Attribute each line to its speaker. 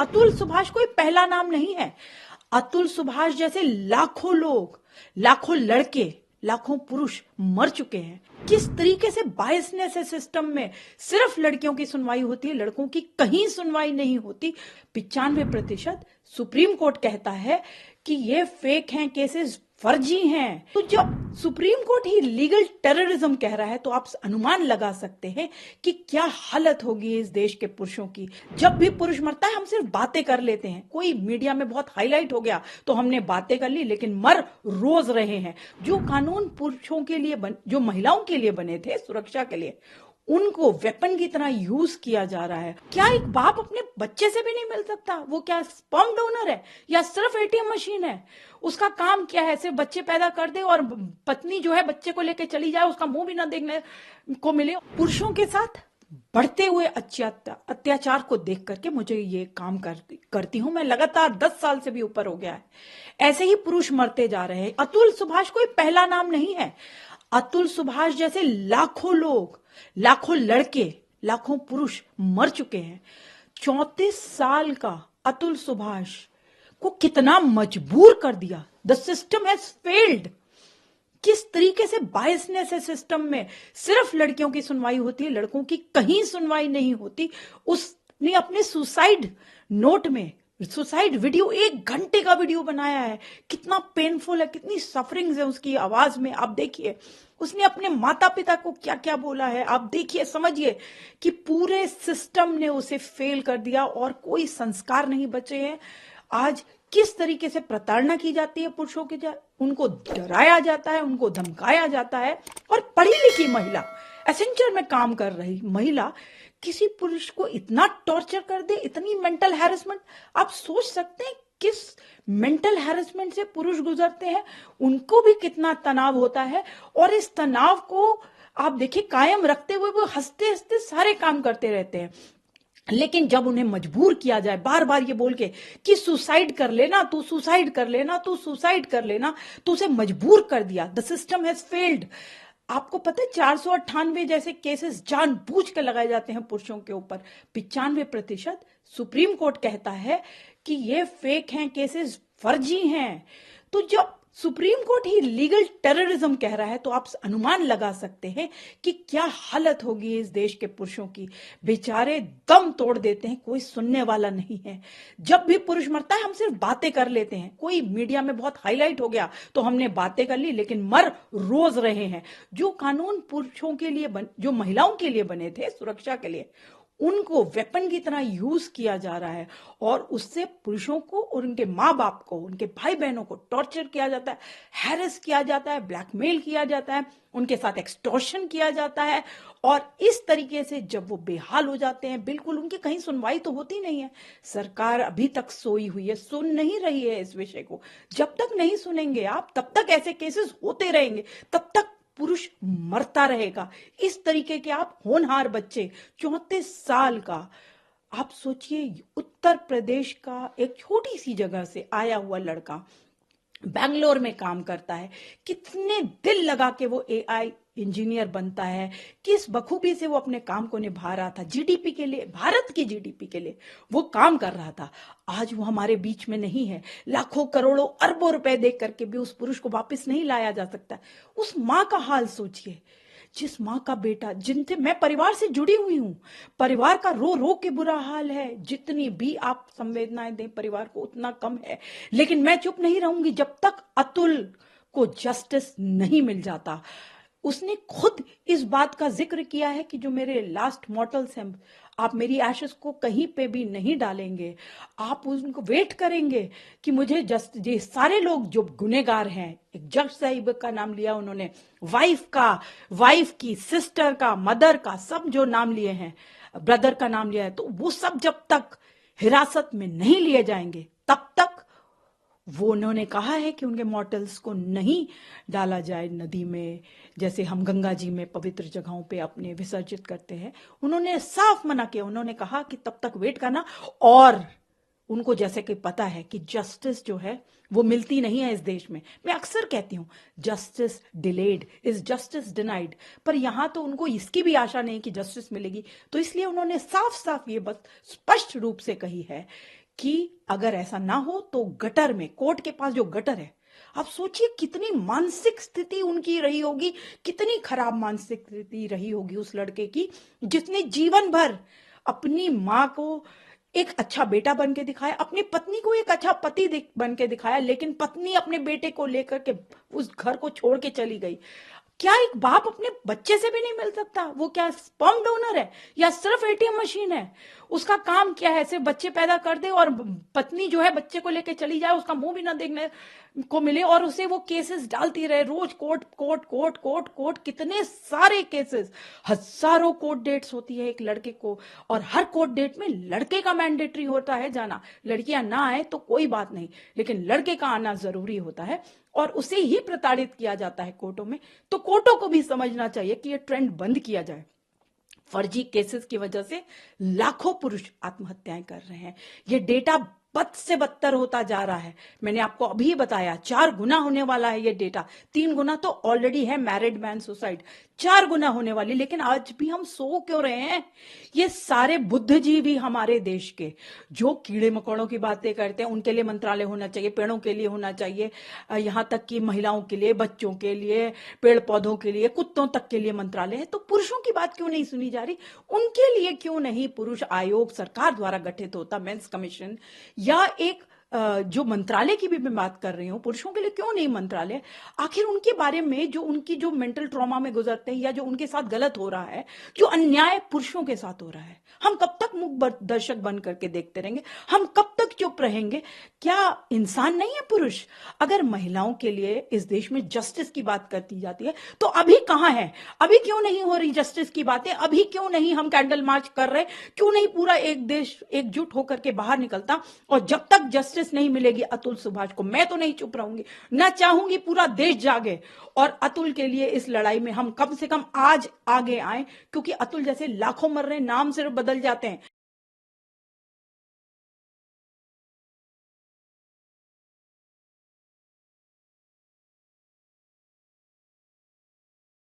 Speaker 1: अतुल सुभाष कोई पहला नाम नहीं है। अतुल सुभाष जैसे लाखों लोग, लाखों लड़के, लाखों पुरुष मर चुके हैं। किस तरीके से बायसनेस है सिस्टम में। सिर्फ लड़कियों की सुनवाई होती है, लड़कों की कहीं सुनवाई नहीं होती। 95% सुप्रीम कोर्ट कहता है कि ये फेक हैं केसेस, फर्जी हैं। तो जब सुप्रीम कोर्ट ही लीगल टेररिज्म कह रहा है तो आप अनुमान लगा सकते हैं कि क्या हालत होगी इस देश के पुरुषों की। जब भी पुरुष मरता है हम सिर्फ बातें कर लेते हैं, कोई मीडिया में बहुत हाईलाइट हो गया तो हमने बातें कर ली, लेकिन मर रोज रहे हैं। जो कानून पुरुषों के लिए जो महिलाओं के लिए बने थे सुरक्षा के लिए, उनको वेपन की तरह यूज किया जा रहा है। क्या एक बाप अपने बच्चे से भी नहीं मिल सकता? वो क्या स्पर्म डोनर है या सिर्फ एटीएम मशीन है? उसका काम क्या है? सिर्फ बच्चे पैदा कर दे और पत्नी जो है बच्चे को लेके चली जाए, उसका मुंह भी ना देखने को मिले। पुरुषों के साथ बढ़ते हुए अत्याचार को देख करके मुझे ये काम करती हूं मैं। लगातार 10 साल से भी ऊपर हो गया है, ऐसे ही पुरुष मरते जा रहे हैं। अतुल सुभाष कोई पहला नाम नहीं है। अतुल सुभाष जैसे लाखों लोग, लाखों लड़के, लाखों पुरुष मर चुके हैं। 34 साल का अतुल सुभाष को कितना मजबूर कर दिया। The system has failed. किस तरीके से बायसनेस है सिस्टम में। सिर्फ लड़कियों की सुनवाई होती है, लड़कों की कहीं सुनवाई नहीं होती। उसने अपने सुसाइड नोट में सुसाइड वीडियो, 1 घंटे का वीडियो बनाया है। कितना पेनफुल है, कितनी सफरिंग्स है उसकी आवाज में। आप देखिए उसने अपने माता पिता को क्या क्या बोला है। आप देखिए, समझिए कि पूरे सिस्टम ने उसे फेल कर दिया और कोई संस्कार नहीं बचे हैं। आज किस तरीके से प्रताड़ना की जाती है पुरुषों के, उनको डराया जाता है, उनको धमकाया जाता है। और पढ़ी लिखी महिला, एसेंचर में काम कर रही महिला किसी पुरुष को इतना टॉर्चर कर दे, इतनी मेंटल हैरेसमेंट। आप सोच सकते हैं किस मेंटल हैरेसमेंट से पुरुष गुजरते हैं, उनको भी कितना तनाव होता है। और इस तनाव को आप देखिए कायम रखते हुए वो हंसते हंसते सारे काम करते रहते हैं। लेकिन जब उन्हें मजबूर किया जाए बार बार ये बोल के कि सुसाइड कर लेना, तू सुसाइड कर लेना, तू सुसाइड कर लेना, तो उसे मजबूर कर दिया। The system has failed. आपको पता है 498 जैसे केसेस जानबूझ के लगाए जाते हैं पुरुषों के ऊपर। 95% सुप्रीम कोर्ट कहता है कि ये फेक हैं केसेस, फर्जी हैं। तो जब सुप्रीम कोर्ट ही लीगल टेररिज्म कह रहा है तो आप अनुमान लगा सकते हैं कि क्या हालत होगी इस देश के पुरुषों की। बेचारे दम तोड़ देते हैं, कोई सुनने वाला नहीं है। जब भी पुरुष मरता है हम सिर्फ बातें कर लेते हैं, कोई मीडिया में बहुत हाईलाइट हो गया तो हमने बातें कर ली, लेकिन मर रोज रहे हैं। जो कानून पुरुषों के लिए जो महिलाओं के लिए बने थे सुरक्षा के लिए, उनको वेपन की तरह यूज किया जा रहा है। और उससे पुरुषों को और उनके माँ बाप को, उनके भाई बहनों को टॉर्चर किया जाता है, हैरेस किया जाता है, ब्लैकमेल किया जाता है, उनके साथ एक्सटॉर्शन किया जाता है। और इस तरीके से जब वो बेहाल हो जाते हैं, बिल्कुल उनकी कहीं सुनवाई तो होती नहीं है। सरकार अभी तक सोई हुई है, सुन नहीं रही है इस विषय को। जब तक नहीं सुनेंगे आप, तब तक ऐसे केसेस होते रहेंगे, तब तक पुरुष मरता रहेगा। इस तरीके के आप होनहार बच्चे, 34 साल का, आप सोचिए उत्तर प्रदेश का एक छोटी सी जगह से आया हुआ लड़का बैंगलोर में काम करता है। कितने दिल लगा के वो एआई इंजीनियर बनता है, किस बखूबी से वो अपने काम को निभा रहा था। जीडीपी के लिए, भारत की जीडीपी के लिए वो काम कर रहा था। आज वो हमारे बीच में नहीं है। लाखों करोड़ों अरबों रुपए देख करके भी उस पुरुष को वापस नहीं लाया जा सकता। उस माँ का हाल सोचिए, जिस माँ का बेटा, जिनसे मैं परिवार से जुड़ी हुई हूं, परिवार का रो रो के बुरा हाल है। जितनी भी आप संवेदनाएं दें परिवार को उतना कम है। लेकिन मैं चुप नहीं रहूंगी जब तक अतुल को जस्टिस नहीं मिल जाता। उसने खुद इस बात का जिक्र किया है कि जो मेरे लास्ट मॉर्टल्स हैं, आप मेरी एशेस को कहीं पे भी नहीं डालेंगे, आप उनको वेट करेंगे कि मुझे ये सारे लोग जो गुनेगार हैं, एक जज साहिब का नाम लिया उन्होंने, वाइफ की, सिस्टर का, मदर का, सब जो नाम लिए हैं, ब्रदर का नाम लिया है, तो वो सब जब तक हिरासत में नहीं लिए जाएंगे तब तक वो, उन्होंने कहा है कि उनके मॉर्टल्स को नहीं डाला जाए नदी में, जैसे हम गंगा जी में पवित्र जगहों पे अपने विसर्जित करते हैं। उन्होंने साफ मना किया। उन्होंने कहा कि तब तक वेट करना। और उनको जैसे कि पता है कि जस्टिस जो है वो मिलती नहीं है इस देश में। मैं अक्सर कहती हूं justice delayed is justice denied, पर यहां तो उनको इसकी भी आशा नहीं कि जस्टिस मिलेगी। तो इसलिए उन्होंने साफ साफ ये बात स्पष्ट रूप से कही है कि अगर ऐसा ना हो तो गटर में, कोर्ट के पास जो गटर है, आप सोचिए कितनी मानसिक स्थिति उनकी रही होगी, कितनी खराब मानसिक स्थिति रही होगी उस लड़के की, जिसने जीवन भर अपनी माँ को एक अच्छा बेटा बन के दिखाया, अपनी पत्नी को एक अच्छा पति बन के दिखाया, लेकिन पत्नी अपने बेटे को लेकर के उस घर को छोड़ के चली गई। क्या एक बाप अपने बच्चे से भी नहीं मिल सकता? वो क्या स्पर्म डोनर है या सिर्फ एटीएम मशीन है? उसका काम क्या है? सिर्फ बच्चे पैदा कर दे और पत्नी जो है बच्चे को लेके चली जाए, उसका मुंह भी ना देखने को मिले, और उसे वो केसेस डालती रहे रोज, court court court court court, कितने सारे केसेस, हजारों कोर्ट डेट्स होती है एक लड़के को, और हर कोर्ट डेट में लड़के का मैंडेटरी होता है जाना। लड़कियां ना आए तो कोई बात नहीं, लेकिन लड़के का आना जरूरी होता है, और उसे ही प्रताड़ित किया जाता है कोर्टों में। तो कोर्टों को भी समझना चाहिए कि ये ट्रेंड बंद किया जाए। फर्जी केसेस की वजह से लाखों पुरुष आत्महत्याएं कर रहे हैं। ये डेटा बद से बदतर होता जा रहा है। मैंने आपको अभी बताया 4 गुना होने वाला है ये डेटा। 3 गुना तो ऑलरेडी है मैरिड मैन सुसाइड, 4 गुना होने वाली। लेकिन आज भी हम सो क्यों रहे हैं? ये सारे बुद्धिजीवी हमारे देश के जो कीड़े मकोड़ों की बातें करते हैं, उनके लिए मंत्रालय होना चाहिए, पेड़ों के लिए होना चाहिए, यहाँ तक कि महिलाओं के लिए, बच्चों के लिए, पेड़ पौधों के लिए, कुत्तों तक के लिए मंत्रालय है। तो पुरुषों की बात क्यों नहीं सुनी जा रही? उनके लिए क्यों नहीं पुरुष आयोग सरकार द्वारा गठित होता, मेंस कमीशन, या एक जो मंत्रालय की भी मैं बात कर रही हूं, पुरुषों के लिए क्यों नहीं मंत्रालय? आखिर उनके बारे में, जो उनकी जो मेंटल ट्रॉमा में गुजरते हैं, या जो उनके साथ गलत हो रहा है, जो अन्याय पुरुषों के साथ हो रहा है, हम कब तक मूक दर्शक बन करके देखते रहेंगे? हम कब तक चुप रहेंगे? क्या इंसान नहीं है पुरुष? अगर महिलाओं के लिए इस देश में जस्टिस की बात करती जाती है, तो अभी कहां है? अभी क्यों नहीं हो रही जस्टिस की बातें? अभी क्यों नहीं हम कैंडल मार्च कर रहे? क्यों नहीं पूरा एक देश एकजुट होकर के बाहर निकलता? और जब तक जस्टिस नहीं मिलेगी अतुल सुभाष को, मैं तो नहीं चुप रहूंगी, ना चाहूंगी पूरा देश जागे और अतुल के लिए इस लड़ाई में हम कम से कम आज आगे आए, क्योंकि अतुल जैसे लाखों मर रहे, नाम सिर्फ बदल जाते हैं।